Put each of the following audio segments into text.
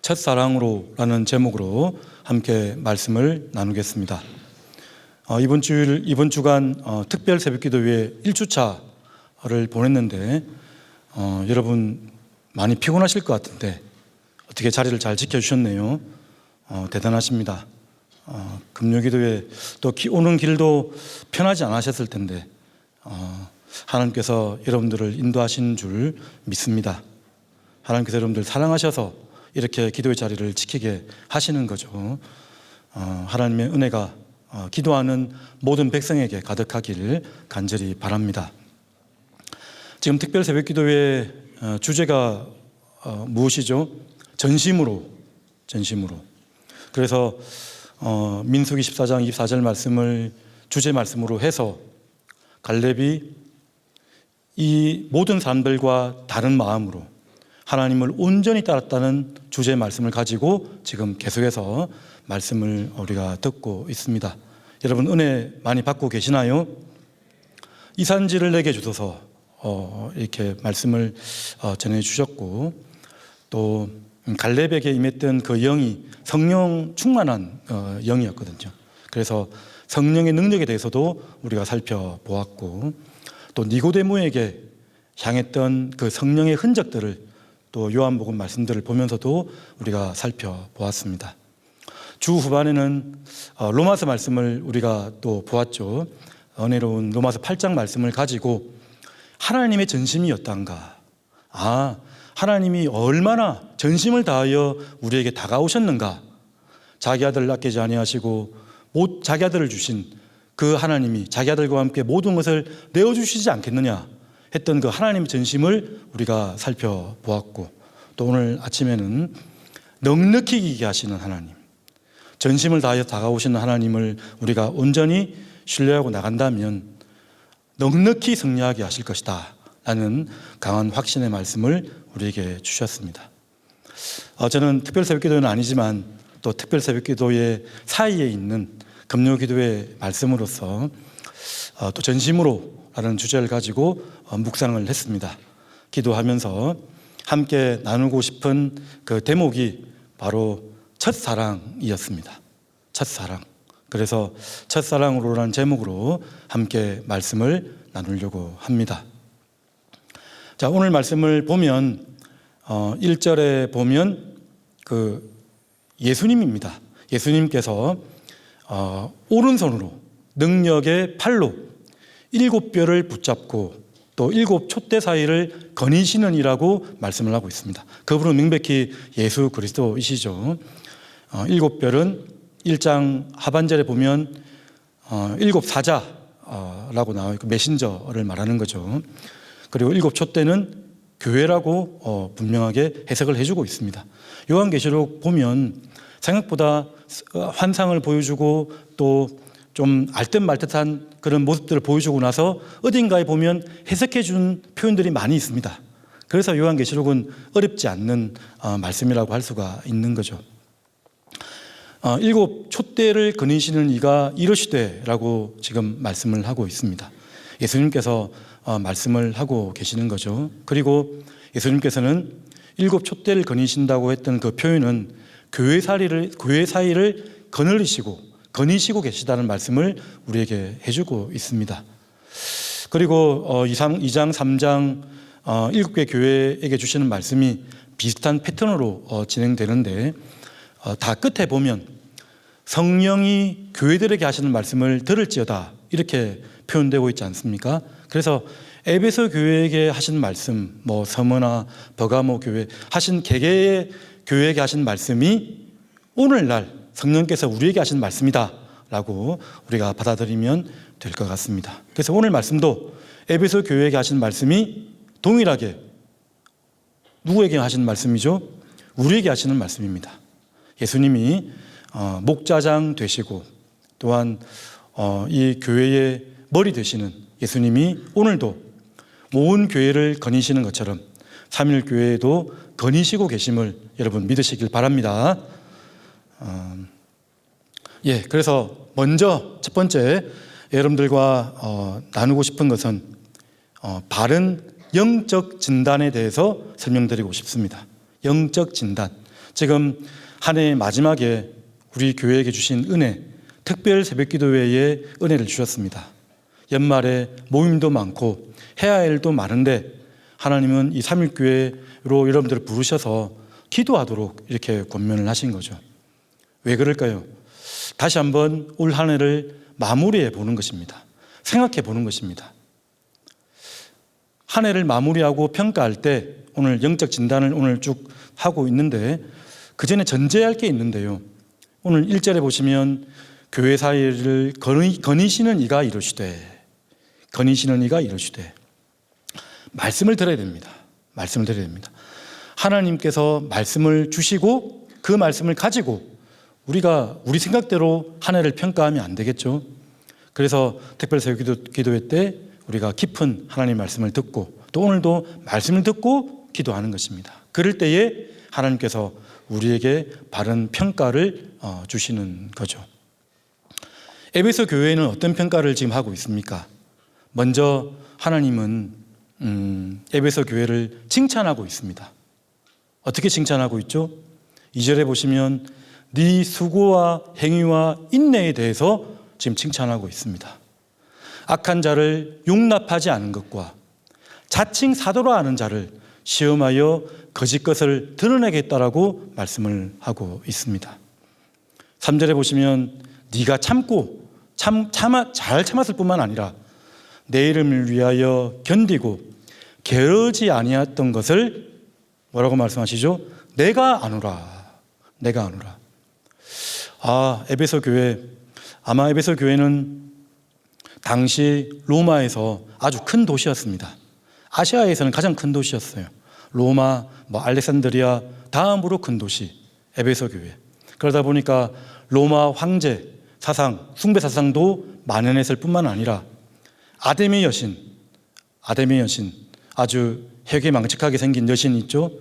첫사랑으로라는 제목으로 함께 말씀을 나누겠습니다. 이번 주간 특별 새벽기도회 1주차를 보냈는데 여러분 많이 피곤하실 것 같은데 어떻게 자리를 잘 지켜주셨네요. 대단하십니다. 금요기도회 또 오는 길도 편하지 않으셨을 텐데 하나님께서 여러분들을 인도하시는 줄 믿습니다. 하나님께서 여러분들 사랑하셔서 이렇게 기도의 자리를 지키게 하시는 거죠. 하나님의 은혜가 기도하는 모든 백성에게 가득하길 간절히 바랍니다. 지금 특별 새벽기도회 주제가 무엇이죠? 전심으로. 그래서 민수기 14장 24절 말씀을 주제 말씀으로 해서 갈렙이 이 모든 사람들과 다른 마음으로 하나님을 온전히 따랐다는 주제 말씀을 가지고 지금 계속해서 말씀을 우리가 듣고 있습니다. 여러분 은혜 많이 받고 계시나요? 이 산지를 내게 주소서 이렇게 말씀을 전해주셨고 또 갈렙에게 임했던 그 영이 성령 충만한 영이었거든요. 그래서 성령의 능력에 대해서도 우리가 살펴보았고 또 니고데모에게 향했던 그 성령의 흔적들을 또 요한복음 말씀들을 보면서도 우리가 살펴보았습니다. 주 후반에는 로마서 말씀을 우리가 또 보았죠. 은혜로운 로마서 8장 말씀을 가지고 하나님의 전심이 어떤가, 하나님이 얼마나 전심을 다하여 우리에게 다가오셨는가, 자기 아들을 아끼지 아니하시고 자기 아들을 주신 그 하나님이 자기 아들과 함께 모든 것을 내어주시지 않겠느냐 했던 그 하나님의 전심을 우리가 살펴보았고 또 오늘 아침에는 넉넉히 이기게 하시는 하나님, 전심을 다하여 다가오시는 하나님을 우리가 온전히 신뢰하고 나간다면 넉넉히 승리하게 하실 것이다 라는 강한 확신의 말씀을 우리에게 주셨습니다. 저는 특별 새벽기도는 아니지만 또 특별 새벽기도의 사이에 있는 금요기도의 말씀으로서 또 전심으로 라는 주제를 가지고 묵상을 했습니다. 기도하면서 함께 나누고 싶은 그 대목이 바로 첫사랑이었습니다. 첫사랑. 그래서 첫사랑으로라는 제목으로 함께 말씀을 나누려고 합니다. 자, 오늘 말씀을 보면 1절에 보면 그 예수님입니다. 예수님께서 오른손으로 능력의 팔로 7뼈를 붙잡고 또 7 촛대 사이를 거니시는 이라고 말씀을 하고 있습니다. 그분은 명백히 예수 그리스도이시죠. 7뼈는 1장 하반절에 보면 7 사자라고 나와 있고 메신저를 말하는 거죠. 그리고 7 촛대는 교회라고 분명하게 해석을 해주고 있습니다. 요한계시록 보면 생각보다 환상을 보여주고 또 좀 알듯 말듯한 그런 모습들을 보여주고 나서 어딘가에 보면 해석해 준 표현들이 많이 있습니다. 그래서 요한계시록은 어렵지 않는 말씀이라고 할 수가 있는 거죠. 7 촛대를 거니시는 이가 이르시되라고 지금 말씀을 하고 있습니다. 예수님께서 말씀을 하고 계시는 거죠. 그리고 예수님께서는 7 촛대를 거니신다고 했던 그 표현은 교회 사이를 거니시고 계시다는 말씀을 우리에게 해주고 있습니다. 그리고 2장 3장 7개 교회에게 주시는 말씀이 비슷한 패턴으로 진행되는데 다 끝에 보면 성령이 교회들에게 하시는 말씀을 들을지어다 이렇게 표현되고 있지 않습니까? 그래서 에베소 교회에게 하신 말씀, 서머나 버가모 교회 하신 개개의 교회에게 하신 말씀이 오늘날 성령께서 우리에게 하신 말씀이다 라고 우리가 받아들이면 될 것 같습니다. 그래서 오늘 말씀도 에베소 교회에게 하신 말씀이 동일하게 누구에게 하신 말씀이죠? 우리에게 하시는 말씀입니다. 예수님이 목자장 되시고 또한 이 교회의 머리 되시는 예수님이 오늘도 온 교회를 거니시는 것처럼 3일 교회에도 거니시고 계심을 여러분 믿으시길 바랍니다. 그래서 먼저 첫 번째 여러분들과 나누고 싶은 것은 바른 영적 진단에 대해서 설명드리고 싶습니다. 영적 진단. 지금 한 해의 마지막에 우리 교회에게 주신 은혜, 특별 새벽기도회에 은혜를 주셨습니다. 연말에 모임도 많고 해야 할 일도 많은데 하나님은 이 삼일교회로 여러분들을 부르셔서 기도하도록 이렇게 권면을 하신 거죠. 왜 그럴까요? 다시 한번 올 한 해를 마무리해 보는 것입니다. 생각해 보는 것입니다. 한 해를 마무리하고 평가할 때 오늘 영적 진단을 오늘 쭉 하고 있는데 그 전에 전제할 게 있는데요. 오늘 1절에 보시면 교회 사이를 거니시는 이가 이르시되 말씀을 들어야 됩니다. 말씀을 드려야 됩니다. 하나님께서 말씀을 주시고 그 말씀을 가지고 우리가 우리 생각대로 한 해를 평가하면 안 되겠죠. 그래서 특별 새벽기도회 때 우리가 깊은 하나님의 말씀을 듣고 또 오늘도 말씀을 듣고 기도하는 것입니다. 그럴 때에 하나님께서 우리에게 바른 평가를 주시는 거죠. 에베소 교회는 어떤 평가를 지금 하고 있습니까? 먼저 하나님은 에베소 교회를 칭찬하고 있습니다. 어떻게 칭찬하고 있죠? 2절에 보시면 네 수고와 행위와 인내에 대해서 지금 칭찬하고 있습니다. 악한 자를 용납하지 않은 것과 자칭 사도라 하는 자를 시험하여 거짓 것을 드러내겠다라고 말씀을 하고 있습니다. 3절에 보시면 네가 참고 잘 참았을 뿐만 아니라 내 이름을 위하여 견디고 게으르지 아니했던 것을 뭐라고 말씀하시죠? 내가 아노라. 에베소 교회, 아마 에베소 교회는 당시 로마에서 아주 큰 도시였습니다. 아시아에서는 가장 큰 도시였어요. 로마, 알렉산드리아 다음으로 큰 도시 에베소 교회. 그러다 보니까 로마 황제 사상, 숭배 사상도 만연했을 뿐만 아니라 아데미 여신, 아주 해괴망측하게 생긴 여신이 있죠.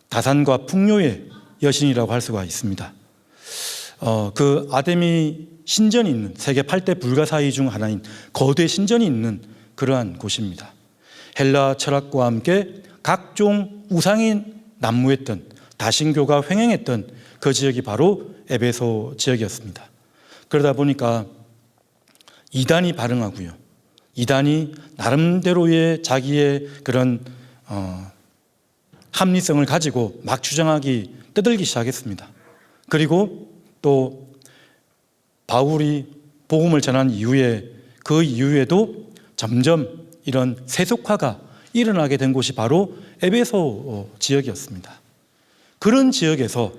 다산과 풍요의 여신이라고 할 수가 있습니다. 그 아데미 신전이 있는 세계 8대 불가사의 중 하나인 거대 신전이 있는 그러한 곳입니다. 헬라 철학과 함께 각종 우상이 난무했던 다신교가 횡행했던 그 지역이 바로 에베소 지역이었습니다. 그러다 보니까 이단이 발흥하고요. 이단이 나름대로의 자기의 그런 합리성을 가지고 막 주장하기 떠들기 시작했습니다. 그리고 또 바울이 복음을 전한 이후에 그 이후에도 점점 이런 세속화가 일어나게 된 곳이 바로 에베소 지역이었습니다. 그런 지역에서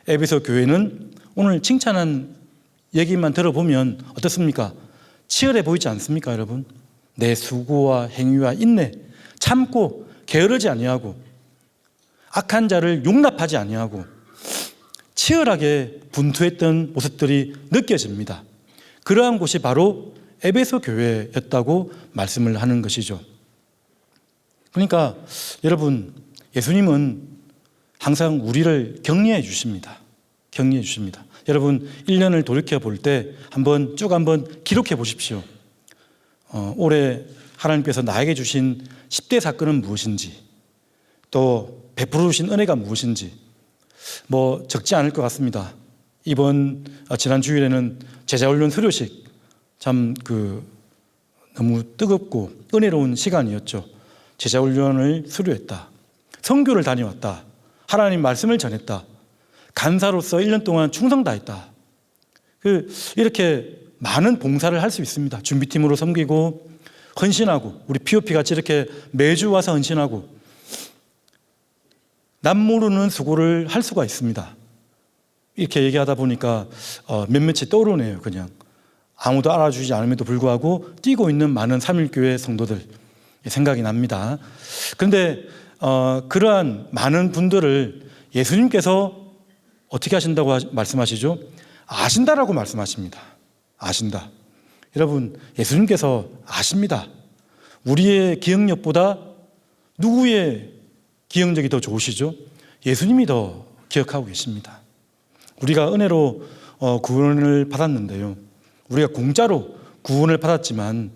에베소 교회는 오늘 칭찬한 얘기만 들어보면 어떻습니까? 치열해 보이지 않습니까, 여러분? 내 수고와 행위와 인내, 참고 게으르지 아니하고 악한 자를 용납하지 아니하고 치열하게 분투했던 모습들이 느껴집니다. 그러한 곳이 바로 에베소 교회였다고 말씀을 하는 것이죠. 그러니까 여러분, 예수님은 항상 우리를 격려해 주십니다. 여러분, 1년을 돌이켜 볼 때 한번 기록해 보십시오. 올해 하나님께서 나에게 주신 10대 사건은 무엇인지, 또 베풀어 주신 은혜가 무엇인지 적지 않을 것 같습니다. 지난 주일에는 제자훈련 수료식 참 너무 뜨겁고 은혜로운 시간이었죠. 제자훈련을 수료했다. 선교를 다녀왔다. 하나님 말씀을 전했다. 간사로서 1년 동안 충성 다했다. 이렇게 많은 봉사를 할 수 있습니다. 준비팀으로 섬기고 헌신하고 우리 POP 같이 이렇게 매주 와서 헌신하고 남모르는 수고를 할 수가 있습니다. 이렇게 얘기하다 보니까 몇몇이 떠오르네요. 그냥 아무도 알아주지 않음에도 불구하고 뛰고 있는 많은 삼일교회 성도들 생각이 납니다. 그런데 그러한 많은 분들을 예수님께서 어떻게 하신다고 말씀하시죠? 아신다라고 말씀하십니다. 아신다. 여러분, 예수님께서 아십니다. 우리의 기억력보다 누구의 기억력이 더 좋으시죠? 예수님이 더 기억하고 계십니다. 우리가 은혜로 구원을 받았는데요. 우리가 공짜로 구원을 받았지만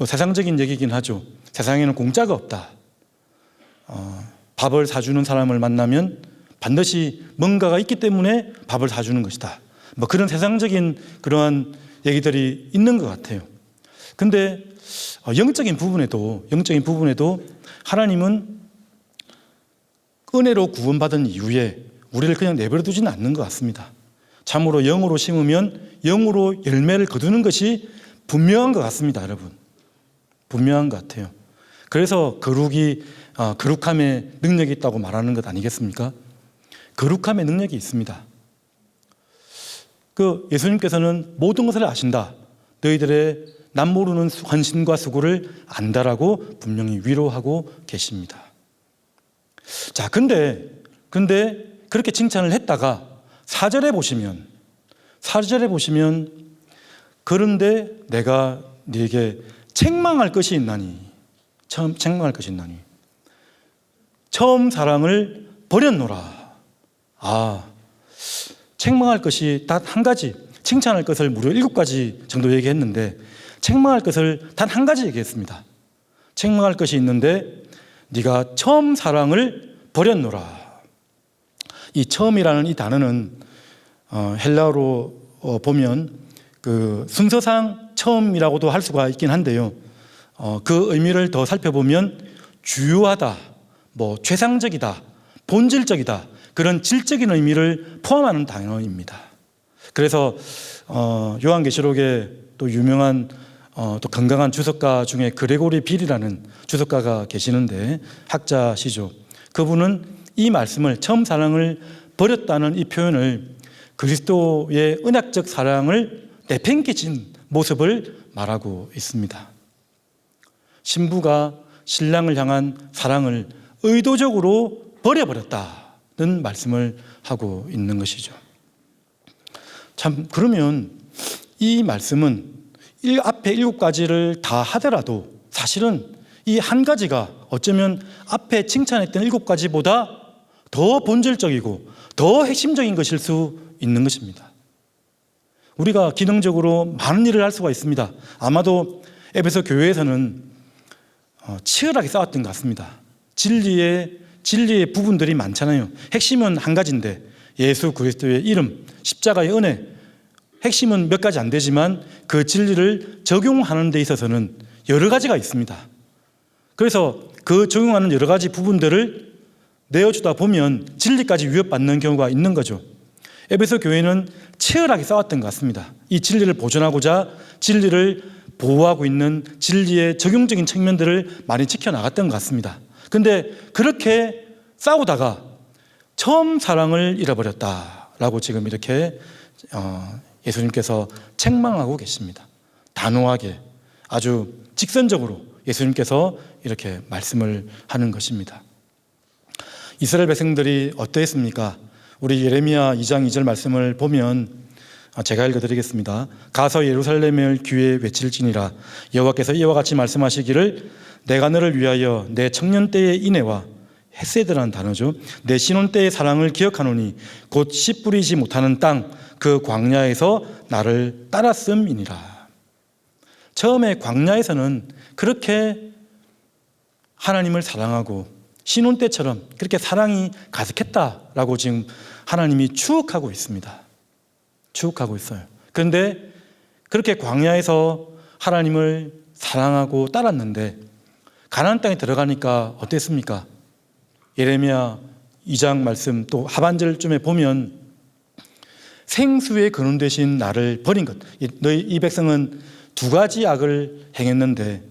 세상적인 얘기긴 하죠. 세상에는 공짜가 없다. 밥을 사주는 사람을 만나면 반드시 뭔가가 있기 때문에 밥을 사주는 것이다. 뭐 그런 세상적인 그러한 얘기들이 있는 것 같아요. 근데 영적인 부분에도 하나님은 은혜로 구원받은 이후에 우리를 그냥 내버려 두지는 않는 것 같습니다. 참으로 영으로 심으면 영으로 열매를 거두는 것이 분명한 것 같습니다, 여러분. 분명한 것 같아요. 그래서 거룩함의 능력이 있다고 말하는 것 아니겠습니까? 거룩함의 능력이 있습니다. 예수님께서는 모든 것을 아신다. 너희들의 남 모르는 헌신과 수고를 안다라고 분명히 위로하고 계십니다. 자, 근데 그렇게 칭찬을 했다가 4절에 보시면 그런데 내가 네게 책망할 것이 있나니 처음 사랑을 버렸노라. 책망할 것이 단 한 가지, 칭찬할 것을 무려 7가지 정도 얘기했는데 책망할 것을 단 한 가지 얘기했습니다. 책망할 것이 있는데 네가 처음 사랑을 버렸노라. 이 처음이라는 이 단어는 헬라어로 보면 순서상 처음이라고도 할 수가 있긴 한데요. 그 의미를 더 살펴보면 주요하다, 최상적이다, 본질적이다, 그런 질적인 의미를 포함하는 단어입니다. 그래서 요한계시록에 또 유명한 또 건강한 주석가 중에 그레고리 빌이라는 주석가가 계시는데 학자시죠. 그분은 이 말씀을 처음 사랑을 버렸다는 이 표현을 그리스도의 은약적 사랑을 내팽개친 모습을 말하고 있습니다. 신부가 신랑을 향한 사랑을 의도적으로 버려버렸다는 말씀을 하고 있는 것이죠. 참, 그러면 이 말씀은 앞에 7가지를 다 하더라도 사실은 이 한 가지가 어쩌면 앞에 칭찬했던 7가지보다 더 본질적이고 더 핵심적인 것일 수 있는 것입니다. 우리가 기능적으로 많은 일을 할 수가 있습니다. 아마도 에베소 교회에서는 치열하게 싸웠던 것 같습니다. 진리의 부분들이 많잖아요. 핵심은 한 가지인데 예수 그리스도의 이름, 십자가의 은혜, 핵심은 몇 가지 안 되지만 그 진리를 적용하는 데 있어서는 여러 가지가 있습니다. 그래서 그 적용하는 여러 가지 부분들을 내어주다 보면 진리까지 위협받는 경우가 있는 거죠. 에베소 교회는 치열하게 싸웠던 것 같습니다. 이 진리를 보존하고자 진리를 보호하고 있는 진리의 적용적인 측면들을 많이 지켜나갔던 것 같습니다. 그런데 그렇게 싸우다가 처음 사랑을 잃어버렸다라고 지금 이렇게 예수님께서 책망하고 계십니다. 단호하게 아주 직선적으로 예수님께서 이렇게 말씀을 하는 것입니다. 이스라엘 백성들이 어떠했습니까? 우리 예레미야 2장 2절 말씀을 보면 제가 읽어드리겠습니다. 가서 예루살렘을 귀에 외칠지니라. 여호와께서 이와 같이 말씀하시기를 내가 너를 위하여 내 청년 때의 인애와 헤세드라는 단어죠. 내 신혼 때의 사랑을 기억하노니 곧 씨 뿌리지 못하는 땅 그 광야에서 나를 따랐음이니라. 처음에 광야에서는 그렇게 하나님을 사랑하고 신혼 때처럼 그렇게 사랑이 가득했다라고 지금 하나님이 추억하고 있습니다. 추억하고 있어요. 그런데 그렇게 광야에서 하나님을 사랑하고 따랐는데 가나안 땅에 들어가니까 어땠습니까? 예레미야 2장 말씀 또 하반절쯤에 보면 생수의 근원 되신 나를 버린 것. 너희 이 백성은 2가지 악을 행했는데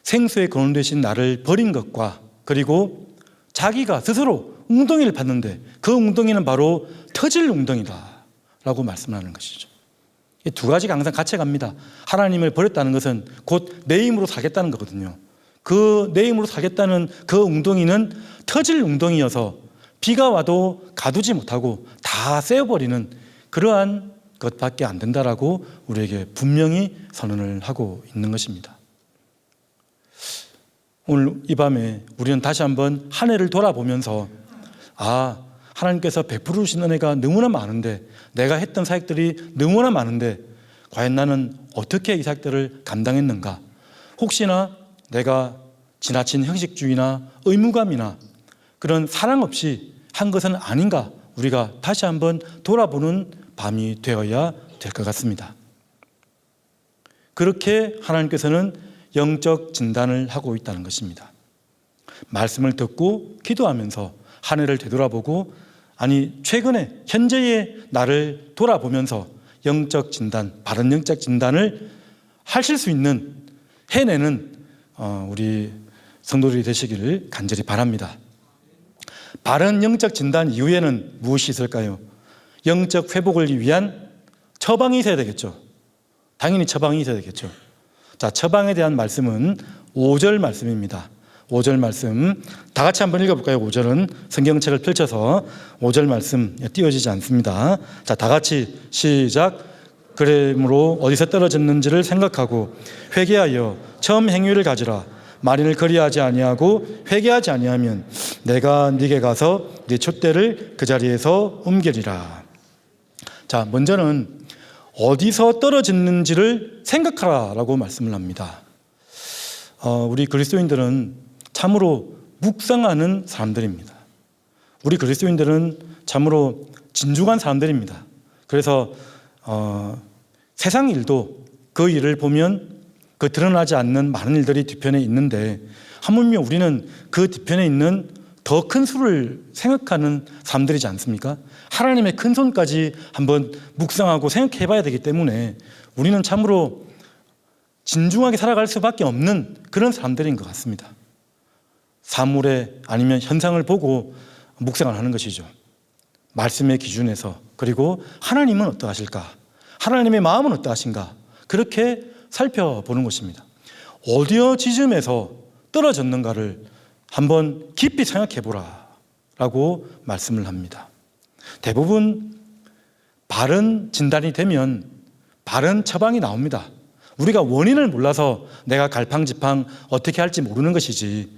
생수의 근원 되신 나를 버린 것과 그리고 자기가 스스로 웅덩이를 팠는데 그 웅덩이는 바로 터질 웅덩이다 라고 말씀하는 것이죠. 이 2가지가 항상 같이 갑니다. 하나님을 버렸다는 것은 곧 내 힘으로 살겠다는 거거든요. 그 내 힘으로 살겠다는 그 웅덩이는 터질 웅덩이여서 비가 와도 가두지 못하고 다 쐬어버리는 그러한 것밖에 안 된다라고 우리에게 분명히 선언을 하고 있는 것입니다. 오늘 이 밤에 우리는 다시 한번 한 해를 돌아보면서 하나님께서 베풀어 주신 은혜가 너무나 많은데 내가 했던 사역들이 너무나 많은데 과연 나는 어떻게 이 사역들을 감당했는가? 혹시나 내가 지나친 형식주의나 의무감이나 그런 사랑 없이 한 것은 아닌가, 우리가 다시 한번 돌아보는 밤이 되어야 될 것 같습니다. 그렇게 하나님께서는 영적 진단을 하고 있다는 것입니다. 말씀을 듣고 기도하면서 한 해를 되돌아보고, 아니 최근에 현재의 나를 돌아보면서 영적 진단, 바른 영적 진단을 하실 수 있는, 해내는 우리 성도들이 되시기를 간절히 바랍니다. 바른 영적 진단 이후에는 무엇이 있을까요? 영적 회복을 위한 처방이 있어야 되겠죠. 당연히 처방이 있어야 되겠죠. 자, 처방에 대한 말씀은 5절 말씀입니다. 5절 말씀 다 같이 한번 읽어볼까요? 5절은 성경책을 펼쳐서 5절 말씀 띄워지지 않습니다. 자, 다 같이 시작. 그러므로 어디서 떨어졌는지를 생각하고 회개하여 처음 행위를 가지라. 만일 그리하지 아니하고 회개하지 아니하면 내가 네게 가서 네 촛대를 그 자리에서 옮기리라. 자, 먼저는 어디서 떨어졌는지를 생각하라라고 말씀을 합니다. 우리 그리스도인들은 참으로 묵상하는 사람들입니다. 우리 그리스도인들은 참으로 진중한 사람들입니다. 그래서 세상 일도 그 일을 보면 그 드러나지 않는 많은 일들이 뒤편에 있는데, 하물며 우리는 그 뒤편에 있는 더 큰 수를 생각하는 사람들이지 않습니까? 하나님의 큰 손까지 한번 묵상하고 생각해 봐야 되기 때문에 우리는 참으로 진중하게 살아갈 수밖에 없는 그런 사람들인 것 같습니다. 사물에 아니면 현상을 보고 묵상을 하는 것이죠. 말씀의 기준에서. 그리고 하나님은 어떠하실까? 하나님의 마음은 어떠하신가? 그렇게 살펴보는 것입니다. 어디어 지점에서 떨어졌는가를 한번 깊이 생각해 보라 라고 말씀을 합니다. 대부분 바른 진단이 되면 바른 처방이 나옵니다. 우리가 원인을 몰라서 내가 갈팡질팡 어떻게 할지 모르는 것이지,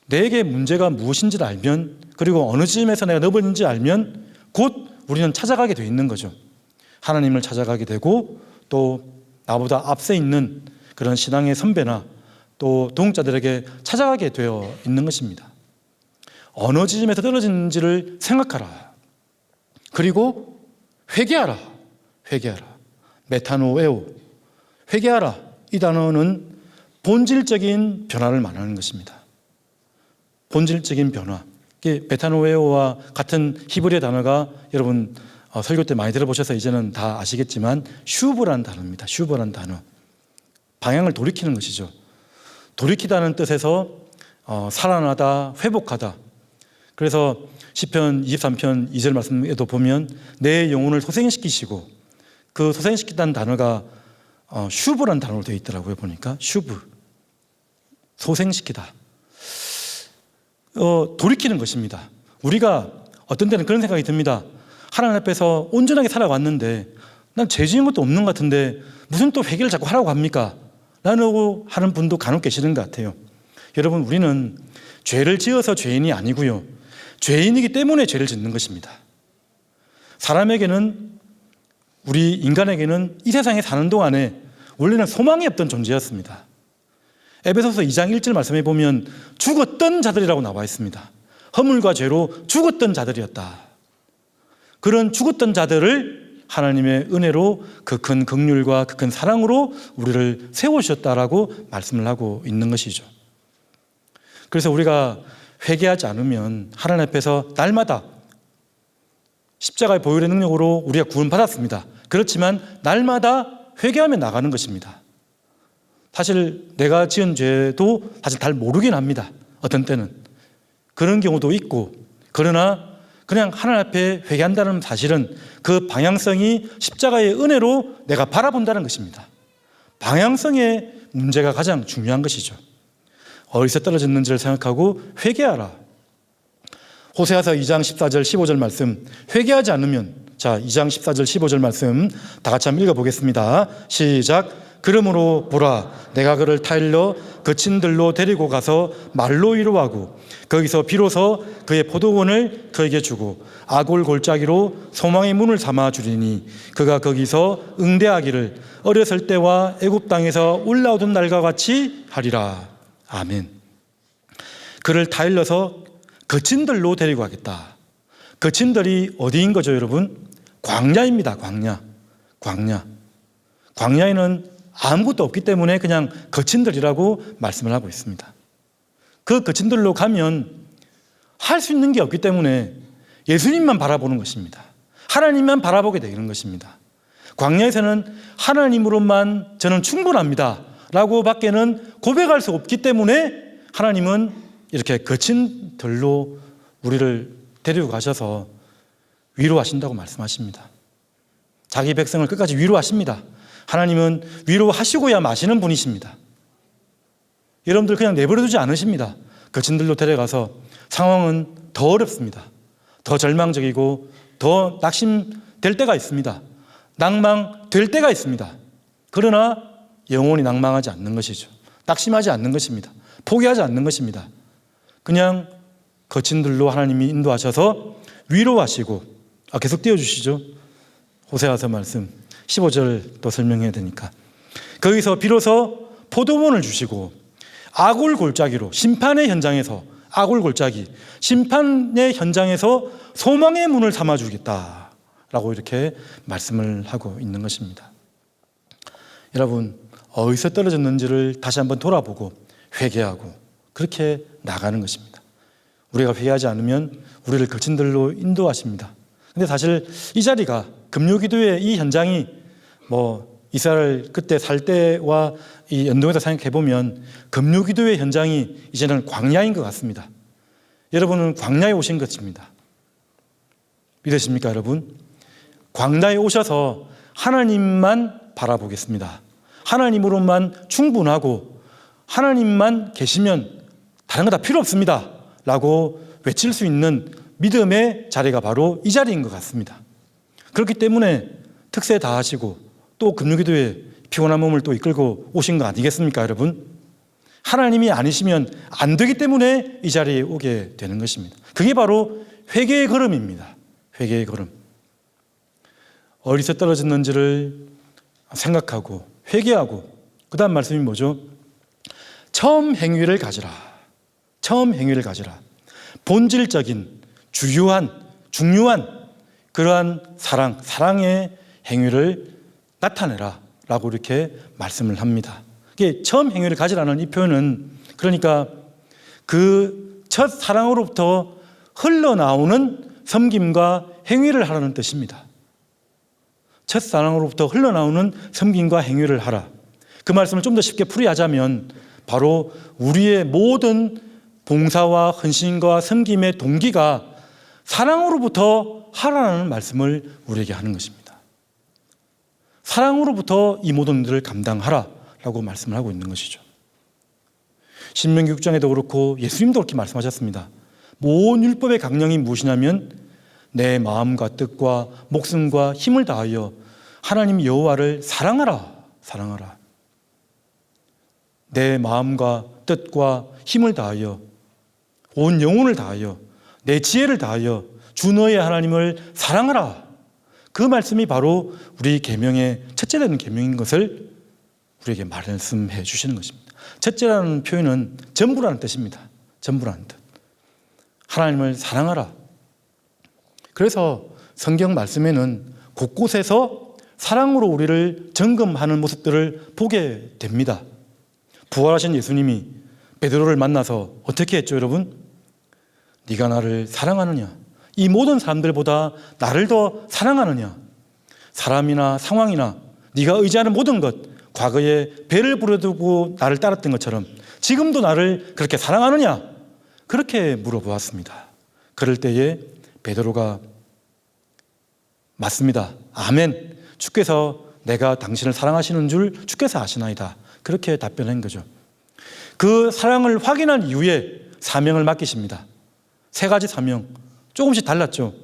내게 문제가 무엇인지를 알면, 그리고 어느 지점에서 내가 넘어졌는지 알면 곧 우리는 찾아가게 되어 있는 거죠. 하나님을 찾아가게 되고, 또 나보다 앞서 있는 그런 신앙의 선배나 또 동역자들에게 찾아가게 되어 있는 것입니다. 어느 지점에서 떨어지는지를 생각하라. 그리고 회개하라. 회개하라. 메타노에오. 회개하라. 이 단어는 본질적인 변화를 말하는 것입니다. 본질적인 변화. 메타노에오와 같은 히브리어 단어가 여러분 설교 때 많이 들어보셔서 이제는 다 아시겠지만 슈브라는 단어입니다. 슈브라는 단어. 방향을 돌이키는 것이죠. 돌이키다는 뜻에서 살아나다, 회복하다. 그래서 시편 23편 2절 말씀에도 보면 내 영혼을 소생시키시고, 그 소생시키다는 단어가 슈브라는 단어로 되어 있더라고요. 보니까 슈브, 소생시키다. 돌이키는 것입니다. 우리가 어떤 때는 그런 생각이 듭니다. 하나님 앞에서 온전하게 살아왔는데 난 죄 지은 것도 없는 것 같은데 무슨 또 회개를 자꾸 하라고 합니까? 라고 하는 분도 간혹 계시는 것 같아요. 여러분, 우리는 죄를 지어서 죄인이 아니고요, 죄인이기 때문에 죄를 짓는 것입니다. 사람에게는, 우리 인간에게는 이 세상에 사는 동안에 원래는 소망이 없던 존재였습니다. 에베소서 2장 1절 말씀에 보면 죽었던 자들이라고 나와 있습니다. 허물과 죄로 죽었던 자들이었다. 그런 죽었던 자들을 하나님의 은혜로 그 큰 긍휼과 그 큰 사랑으로 우리를 세우셨다라고 말씀을 하고 있는 것이죠. 그래서 우리가 회개하지 않으면 하나님 앞에서 날마다 십자가의 보혈의 능력으로 우리가 구원받았습니다. 그렇지만 날마다 회개하며 나가는 것입니다. 사실 내가 지은 죄도 사실 잘 모르긴 합니다. 어떤 때는 그런 경우도 있고, 그러나 그냥 하나님 앞에 회개한다는 사실은 그 방향성이 십자가의 은혜로 내가 바라본다는 것입니다. 방향성의 문제가 가장 중요한 것이죠. 어디서 떨어졌는지를 생각하고 회개하라. 호세아서 2장 14절 15절 말씀, 회개하지 않으면, 자, 2장 14절 15절 말씀 다 같이 한번 읽어보겠습니다. 시작. 그러므로 보라, 내가 그를 타일러 거친 들로 데리고 가서 말로 위로하고 거기서 비로소 그의 포도원을 그에게 주고 아골 골짜기로 소망의 문을 삼아 주리니 그가 거기서 응대하기를 어렸을 때와 애굽 땅에서 올라오던 날과 같이 하리라. 아멘. 그를 타일러서 거친 들로 데리고 가겠다. 거친들이 어디인 거죠, 여러분? 광야입니다. 광야에는 아무것도 없기 때문에 그냥 거친들이라고 말씀을 하고 있습니다. 그 거친들로 가면 할 수 있는 게 없기 때문에 예수님만 바라보는 것입니다. 하나님만 바라보게 되는 것입니다. 광야에서는 하나님으로만 저는 충분합니다 라고 밖에는 고백할 수 없기 때문에 하나님은 이렇게 거친들로 우리를 데리고 가셔서 위로하신다고 말씀하십니다. 자기 백성을 끝까지 위로하십니다. 하나님은 위로하시고야 마시는 분이십니다. 여러분들 그냥 내버려두지 않으십니다. 거친들로 데려가서 상황은 더 어렵습니다. 더 절망적이고 더 낙심될 때가 있습니다. 낭망될 때가 있습니다. 그러나 영원히 낭망하지 않는 것이죠. 낙심하지 않는 것입니다. 포기하지 않는 것입니다. 그냥 거친들로 하나님이 인도하셔서 위로하시고, 계속 띄워주시죠. 호세아서 말씀 15절 또 설명해야 되니까. 거기서 비로소 포도원을 주시고 아굴골짜기로 심판의 현장에서, 아굴골짜기 심판의 현장에서 소망의 문을 삼아주겠다라고 이렇게 말씀을 하고 있는 것입니다. 여러분, 어디서 떨어졌는지를 다시 한번 돌아보고 회개하고 그렇게 나가는 것입니다. 우리가 회개하지 않으면 우리를 거친들로 인도하십니다. 근데 사실 이 자리가, 금요기도의 이 현장이 이스라엘 그때 살 때와 이 연동해서 생각해 보면 금요기도의 현장이 이제는 광야인 것 같습니다. 여러분은 광야에 오신 것입니다. 믿으십니까, 여러분? 광야에 오셔서 하나님만 바라보겠습니다. 하나님으로만 충분하고 하나님만 계시면 다른 거 다 필요 없습니다 라고 외칠 수 있는 믿음의 자리가 바로 이 자리인 것 같습니다. 그렇기 때문에 특세 다 하시고 또 금요기도에 피곤한 몸을 또 이끌고 오신 거 아니겠습니까, 여러분? 하나님이 아니시면 안 되기 때문에 이 자리에 오게 되는 것입니다. 그게 바로 회개의 걸음입니다. 회개의 걸음. 어디서 떨어졌는지를 생각하고 회개하고, 그 다음 말씀이 뭐죠? 처음 행위를 가지라. 처음 행위를 가지라. 본질적인 중요한 그러한 사랑의 행위를 나타내라 라고 이렇게 말씀을 합니다. 이게 처음 행위를 가지라는 이 표현은, 그러니까 그 첫 사랑으로부터 흘러나오는 섬김과 행위를 하라는 뜻입니다. 첫 사랑으로부터 흘러나오는 섬김과 행위를 하라. 그 말씀을 좀 더 쉽게 풀이하자면 바로 우리의 모든 봉사와 헌신과 섬김의 동기가 사랑으로부터 하라는 말씀을 우리에게 하는 것입니다. 사랑으로부터 이 모든 일을 감당하라라고 말씀을 하고 있는 것이죠. 신명기 6장에도 그렇고 예수님도 그렇게 말씀하셨습니다. 모든 율법의 강령이 무엇이냐면 내 마음과 뜻과 목숨과 힘을 다하여 하나님 여호와를 사랑하라. 내 마음과 뜻과 힘을 다하여, 온 영혼을 다하여, 내 지혜를 다하여 주 너의 하나님을 사랑하라. 그 말씀이 바로 우리 계명의 첫째 되는 계명인 것을 우리에게 말씀해 주시는 것입니다. 첫째라는 표현은 전부라는 뜻입니다. 전부라는 뜻. 하나님을 사랑하라. 그래서 성경 말씀에는 곳곳에서 사랑으로 우리를 점검하는 모습들을 보게 됩니다. 부활하신 예수님이 베드로를 만나서 어떻게 했죠, 여러분? 네가 나를 사랑하느냐? 이 모든 사람들보다 나를 더 사랑하느냐? 사람이나 상황이나 네가 의지하는 모든 것, 과거에 배를 부려두고 나를 따랐던 것처럼 지금도 나를 그렇게 사랑하느냐? 그렇게 물어보았습니다. 그럴 때에 베드로가 맞습니다. 아멘. 주께서 내가 당신을 사랑하시는 줄 주께서 아시나이다. 그렇게 답변한 거죠. 그 사랑을 확인한 이후에 사명을 맡기십니다. 3가지 사명, 조금씩 달랐죠.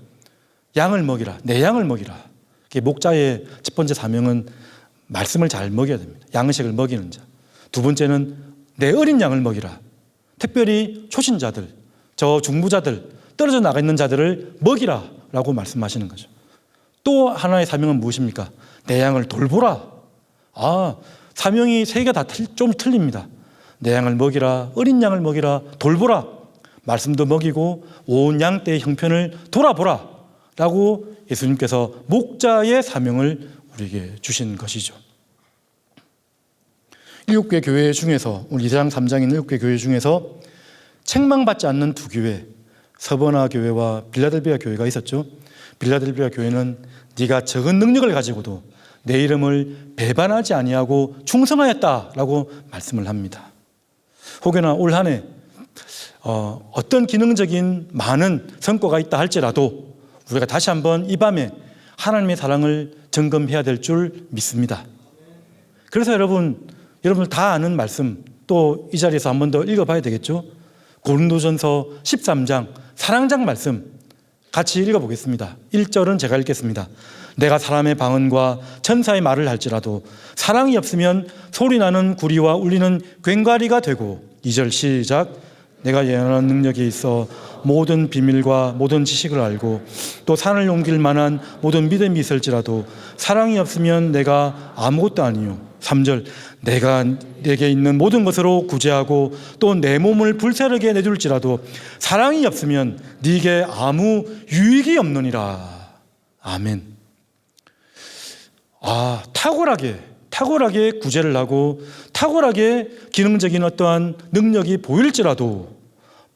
양을 먹이라, 내 양을 먹이라. 목자의 첫 번째 사명은 말씀을 잘 먹여야 됩니다. 양식을 먹이는 자. 두 번째는 내 어린 양을 먹이라. 특별히 초신자들, 저 중부자들, 떨어져 나가 있는 자들을 먹이라 라고 말씀하시는 거죠. 또 하나의 사명은 무엇입니까? 내 양을 돌보라. 사명이 3개가 다 좀 틀립니다. 내 양을 먹이라, 어린 양을 먹이라, 돌보라. 말씀도 먹이고 온 양떼의 형편을 돌아보라 라고 예수님께서 목자의 사명을 우리에게 주신 것이죠. 7개 교회 중에서, 우리 2장 3장인 7개 교회 중에서 책망받지 않는 두 교회, 서버나 교회와 빌라델비아 교회가 있었죠. 빌라델비아 교회는 네가 적은 능력을 가지고도 내 이름을 배반하지 아니하고 충성하였다라고 말씀을 합니다. 혹여나 올 한 해 어떤 기능적인 많은 성과가 있다 할지라도 우리가 다시 한번 이 밤에 하나님의 사랑을 점검해야 될 줄 믿습니다. 그래서 여러분들 다 아는 말씀 또 이 자리에서 한 번 더 읽어봐야 되겠죠. 고린도전서 13장 사랑장 말씀 같이 읽어보겠습니다. 1절은 제가 읽겠습니다. 내가 사람의 방언과 천사의 말을 할지라도 사랑이 없으면 소리나는 구리와 울리는 괭과리가 되고, 2절 시작. 내가 예언하는 능력이 있어 모든 비밀과 모든 지식을 알고 또 산을 옮길 만한 모든 믿음이 있을지라도 사랑이 없으면 내가 아무것도 아니요. 3절 내가 내게 있는 모든 것으로 구제하고 또 내 몸을 불사르게 내줄지라도 사랑이 없으면 네게 아무 유익이 없느니라. 아멘. 탁월하게 구제를 하고 탁월하게 기능적인 어떠한 능력이 보일지라도,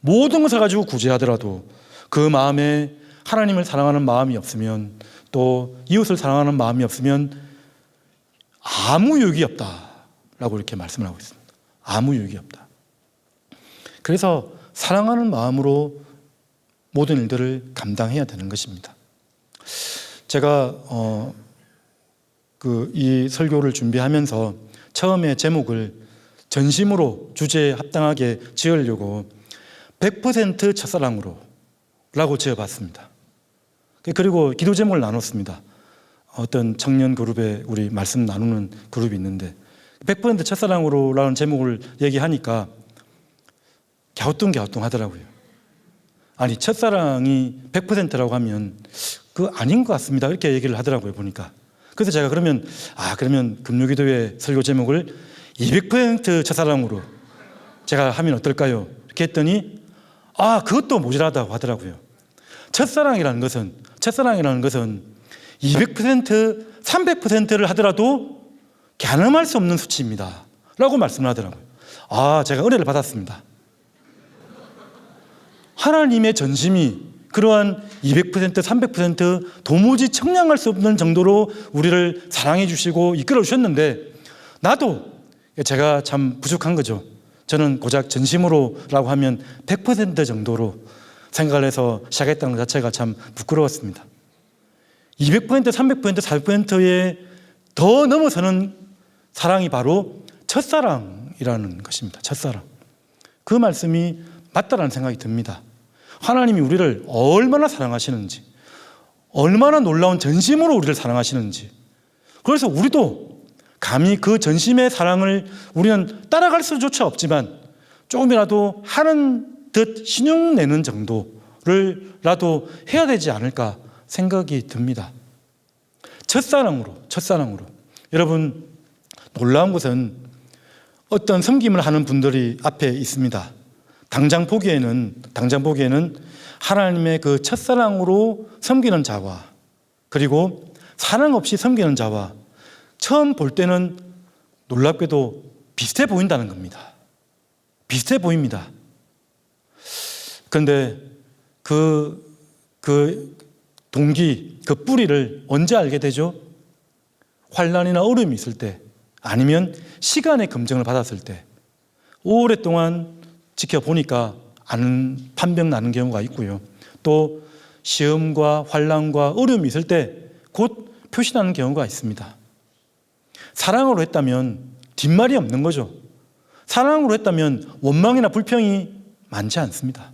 모든 것을 가지고 구제하더라도 그 마음에 하나님을 사랑하는 마음이 없으면, 또 이웃을 사랑하는 마음이 없으면 아무 유익이 없다라고 이렇게 말씀을 하고 있습니다. 아무 유익이 없다. 그래서 사랑하는 마음으로 모든 일들을 감당해야 되는 것입니다. 제가 이 설교를 준비하면서 처음에 제목을 전심으로 주제에 합당하게 지으려고 100% 첫사랑으로 라고 지어봤습니다. 그리고 기도 제목을 나눴습니다. 어떤 청년 그룹에 우리 말씀 나누는 그룹이 있는데 100% 첫사랑으로 라는 제목을 얘기하니까 갸우뚱 하더라고요. 아니, 첫사랑이 100%라고 하면 그거 아닌 것 같습니다. 이렇게 얘기를 하더라고요, 보니까. 그래서 제가 그러면 금요기도회 설교 제목을 200% 첫사랑으로 제가 하면 어떨까요? 이렇게 했더니 그것도 모자라다고 하더라고요. 첫사랑이라는 것은 200%, 300%를 하더라도 가늠할 수 없는 수치입니다 라고 말씀을 하더라고요. 제가 은혜를 받았습니다. 하나님의 전심이 그러한 200%, 300% 도무지 청량할 수 없는 정도로 우리를 사랑해 주시고 이끌어 주셨는데, 제가 참 부족한 거죠. 저는 고작 전심으로라고 하면 100% 정도로 생각을 해서 시작했다는 것 자체가 참 부끄러웠습니다. 200%, 300%, 400%에 더 넘어서는 사랑이 바로 첫사랑이라는 것입니다. 첫사랑. 그 말씀이 맞다라는 생각이 듭니다. 하나님이 우리를 얼마나 사랑하시는지, 얼마나 놀라운 전심으로 우리를 사랑하시는지, 그래서 우리도 감히 그 전심의 사랑을 우리는 따라갈 수조차 없지만 조금이라도 하는 듯 신용내는 정도를라도 해야 되지 않을까 생각이 듭니다. 첫사랑으로. 여러분, 놀라운 것은 어떤 섬김을 하는 분들이 앞에 있습니다. 당장 보기에는 하나님의 그 첫사랑으로 섬기는 자와, 그리고 사랑 없이 섬기는 자와 처음 볼 때는 놀랍게도 비슷해 보인다는 겁니다. 비슷해 보입니다. 그런데 그 동기, 그 뿌리를 언제 알게 되죠? 환난이나 어려움이 있을 때, 아니면 시간의 검증을 받았을 때, 오랫동안 지켜보니까 판명 나는 경우가 있고요. 또 시험과 환난과 어려움이 있을 때 곧 표시나는 경우가 있습니다. 사랑으로 했다면 뒷말이 없는 거죠. 사랑으로 했다면 원망이나 불평이 많지 않습니다.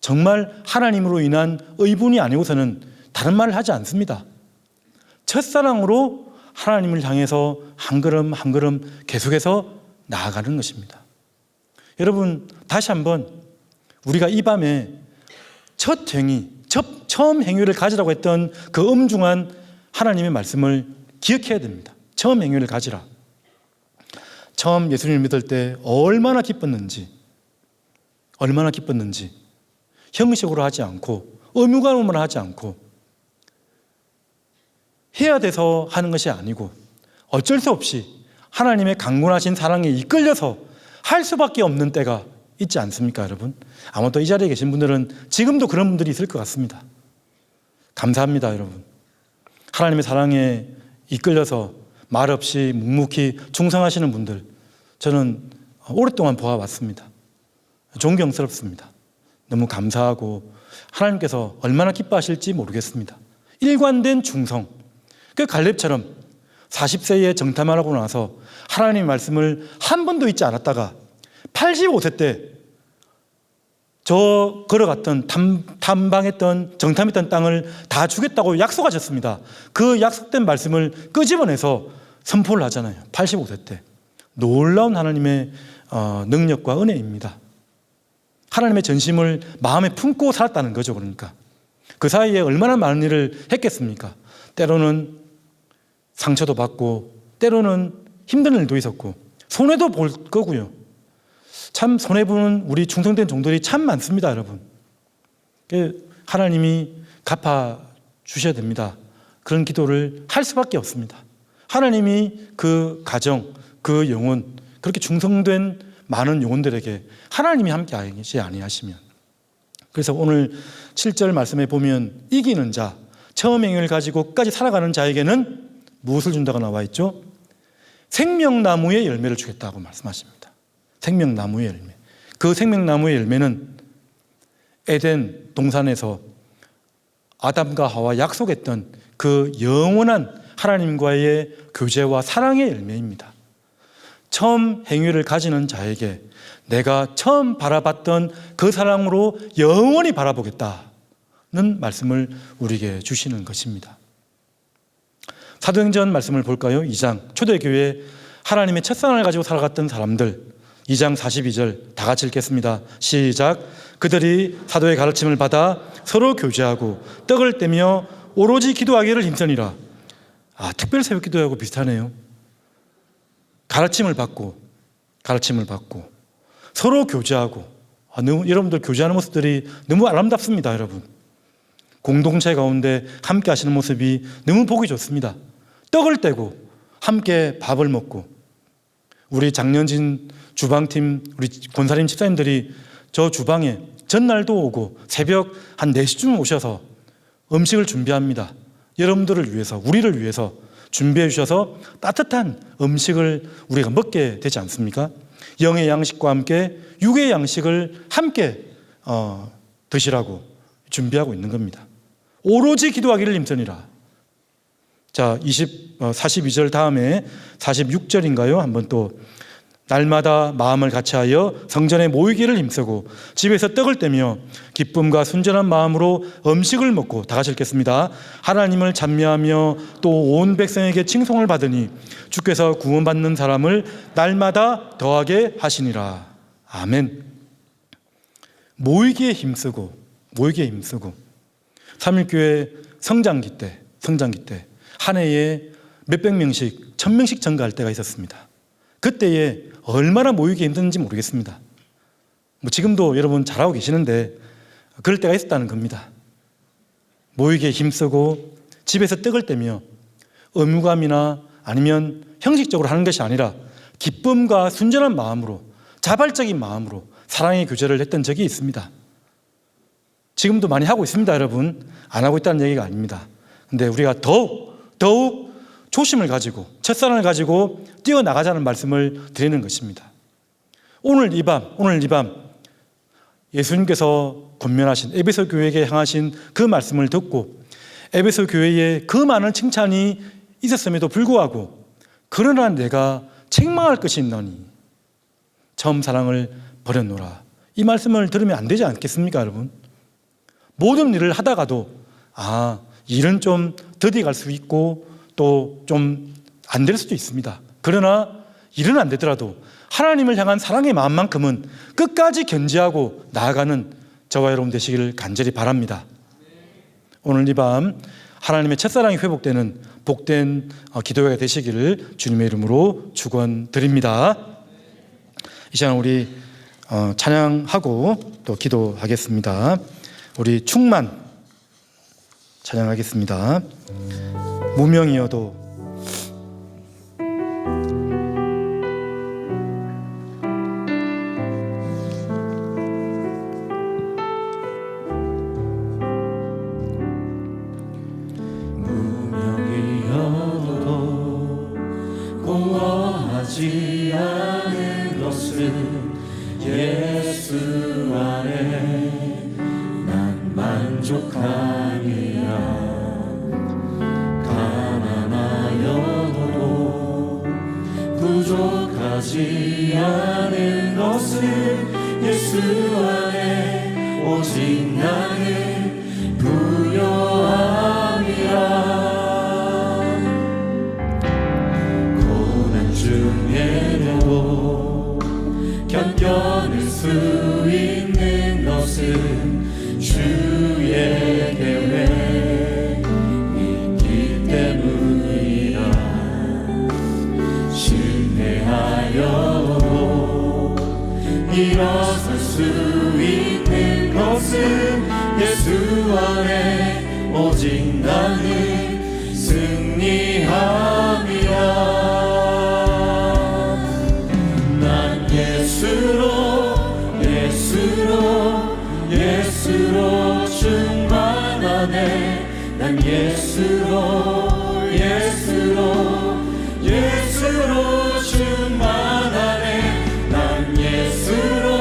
정말 하나님으로 인한 의분이 아니고서는 다른 말을 하지 않습니다. 첫사랑으로 하나님을 향해서 한 걸음 한 걸음 계속해서 나아가는 것입니다. 여러분, 다시 한번 우리가 이 밤에 처음 행위를 가지라고 했던 그 엄중한 하나님의 말씀을 기억해야 됩니다. 처음 행위를 가지라. 처음 예수님을 믿을 때 얼마나 기뻤는지, 얼마나 기뻤는지, 형식으로 하지 않고 의무감으로 하지 않고 해야 돼서 하는 것이 아니고 어쩔 수 없이 하나님의 강권하신 사랑에 이끌려서 할 수밖에 없는 때가 있지 않습니까, 여러분? 아마도 이 자리에 계신 분들은 지금도 그런 분들이 있을 것 같습니다. 감사합니다, 여러분. 하나님의 사랑에 이끌려서 말없이 묵묵히 충성하시는 분들, 저는 오랫동안 보아왔습니다. 존경스럽습니다. 너무 감사하고 하나님께서 얼마나 기뻐하실지 모르겠습니다. 일관된 충성. 그 갈렙처럼 40세에 정탐을 하고 나서 하나님의 말씀을 한 번도 잊지 않았다가 85세 때 저 걸어갔던 탐방했던 정탐했던 땅을 다 주겠다고 약속하셨습니다. 그 약속된 말씀을 끄집어내서 선포를 하잖아요. 85세 때. 놀라운 하나님의 능력과 은혜입니다. 하나님의 전심을 마음에 품고 살았다는 거죠. 그러니까 그 사이에 얼마나 많은 일을 했겠습니까? 때로는 상처도 받고 때로는 힘든 일도 있었고 손해도 볼 거고요. 참 손해보는 우리 충성된 종들이 참 많습니다, 여러분. 하나님이 갚아주셔야 됩니다. 그런 기도를 할 수밖에 없습니다. 하나님이 그 가정, 그 영혼, 그렇게 충성된 많은 영혼들에게 하나님이 함께 하지 아니하시면, 그래서 오늘 7절 말씀에 보면 이기는 자, 처음 행위를 가지고 끝까지 살아가는 자에게는 무엇을 준다고 나와 있죠? 생명나무의 열매를 주겠다고 말씀하십니다. 생명나무의 열매. 그 생명나무의 열매는 에덴 동산에서 아담과 하와 약속했던 그 영원한 하나님과의 교제와 사랑의 열매입니다. 처음 행위를 가지는 자에게 내가 처음 바라봤던 그 사랑으로 영원히 바라보겠다는 말씀을 우리에게 주시는 것입니다. 사도행전 말씀을 볼까요? 2장. 초대교회 하나님의 첫사랑을 가지고 살아갔던 사람들, 2장 42절 다 같이 읽겠습니다. 시작. 그들이 사도의 가르침을 받아 서로 교제하고 떡을 떼며 오로지 기도하기를 힘쓰니라. 특별 새벽 기도하고 비슷하네요. 가르침을 받고 서로 교제하고, 여러분들 교제하는 모습들이 너무 아름답습니다, 여러분. 공동체 가운데 함께 하시는 모습이 너무 보기 좋습니다. 떡을 떼고 함께 밥을 먹고, 우리 장년진 주방팀 우리 권사님 집사님들이 저 주방에 전날도 오고 새벽 한 4시쯤 오셔서 음식을 준비합니다. 여러분들을 위해서, 우리를 위해서 준비해 주셔서 따뜻한 음식을 우리가 먹게 되지 않습니까? 영의 양식과 함께 육의 양식을 함께 드시라고 준비하고 있는 겁니다. 오로지 기도하기를 힘쓰니라. 자, 42절 다음에 46절인가요? 한번 또 날마다 마음을 같이하여 성전에 모이기를 힘쓰고 집에서 떡을 떼며 기쁨과 순전한 마음으로 음식을 먹고, 다 같이 읽겠습니다. 하나님을 찬미하며 또 온 백성에게 칭송을 받으니 주께서 구원받는 사람을 날마다 더하게 하시니라. 아멘. 모이기에 힘쓰고 삼일교회 성장기 때 한 해에 몇백 명씩 1000명씩 증가할 때가 있었습니다. 그때에 얼마나 모이기 힘든지 모르겠습니다. 지금도 여러분 잘하고 계시는데 그럴 때가 있었다는 겁니다. 모이기에 힘쓰고 집에서 떡을 떼며 의무감이나 아니면 형식적으로 하는 것이 아니라 기쁨과 순전한 마음으로, 자발적인 마음으로 사랑의 교제를 했던 적이 있습니다. 지금도 많이 하고 있습니다, 여러분. 안 하고 있다는 얘기가 아닙니다. 근데 우리가 더욱 조심을 가지고, 첫사랑을 가지고 뛰어나가자는 말씀을 드리는 것입니다. 오늘 이 밤 예수님께서 권면하신 에베소 교회에게 향하신 그 말씀을 듣고 에베소 교회에 그 많은 칭찬이 있었음에도 불구하고 그러나 내가 책망할 것이 있나니 처음 사랑을 버렸노라. 이 말씀을 들으면 안 되지 않겠습니까, 여러분? 모든 일을 하다가도 일은 좀 더디 갈 수 있고 또 좀 안 될 수도 있습니다. 그러나 일은 안 되더라도 하나님을 향한 사랑의 마음만큼은 끝까지 견지하고 나아가는 저와 여러분 되시기를 간절히 바랍니다. 오늘 이 밤 하나님의 첫사랑이 회복되는 복된 기도가 되시기를 주님의 이름으로 축원드립니다. 이 시간 우리 찬양하고 또 기도하겠습니다. 우리 충만 찬양하겠습니다. 무명이어도 공허하지 않은 것은 예수 안에 난 만족하니라. 가난하여도 부족하지 않은 것은 예수 안에 오직 나는 부요함이라. 중에도 견뎌낼 수 있는 것은 주의 계획 있기 때문이라. 신뢰하여도 일어설 수 있는 것은 예수 안에 오직 나는 승리함이라. 예수로 충만하네. 난 예수로 충만하네. 난 예수로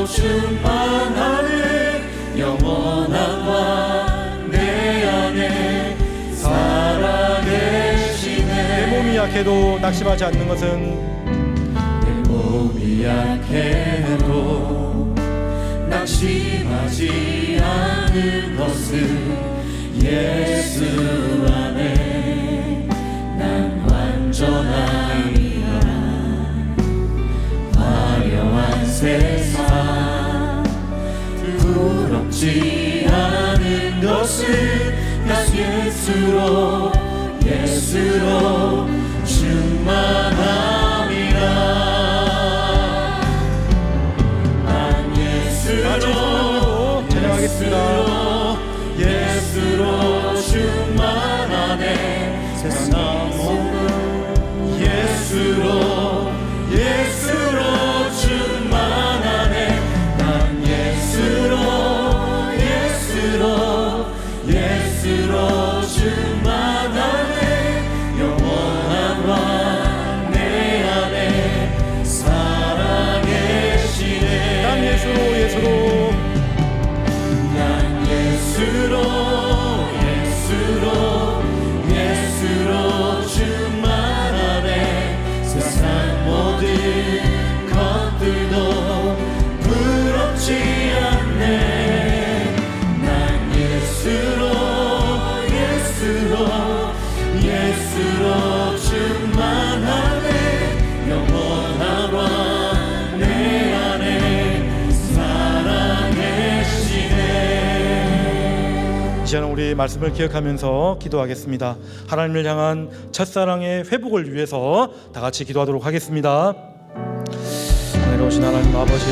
충만하네. 영원한 왕 내 안에 살아계시네. 내 몸이 약해도 낙심하지 않는 것은 몸이 약해도 낙심하지 않는 것은 예수 안에 난 완전하리라. 화려한 세상 부럽지 않은 것은 나 예수로 충만함이라. 예수로 충만하네. 세상 모든 예수로 충만하네. 난 예수로 충만하네. 영원한 왕 내 안에 살아계시네. 난 예수로 충만하네. 세상 모든 것들도 부럽지 않네. 난 예수로 충만하네. 영원한 왕 내 안에 살아계시네. 이 시간 우리 말씀을 기억하면서 기도하겠습니다. 하나님을 향한 첫사랑의 회복을 위해서 다 같이 기도하도록 하겠습니다. 하늘에 오신 하나님 아버지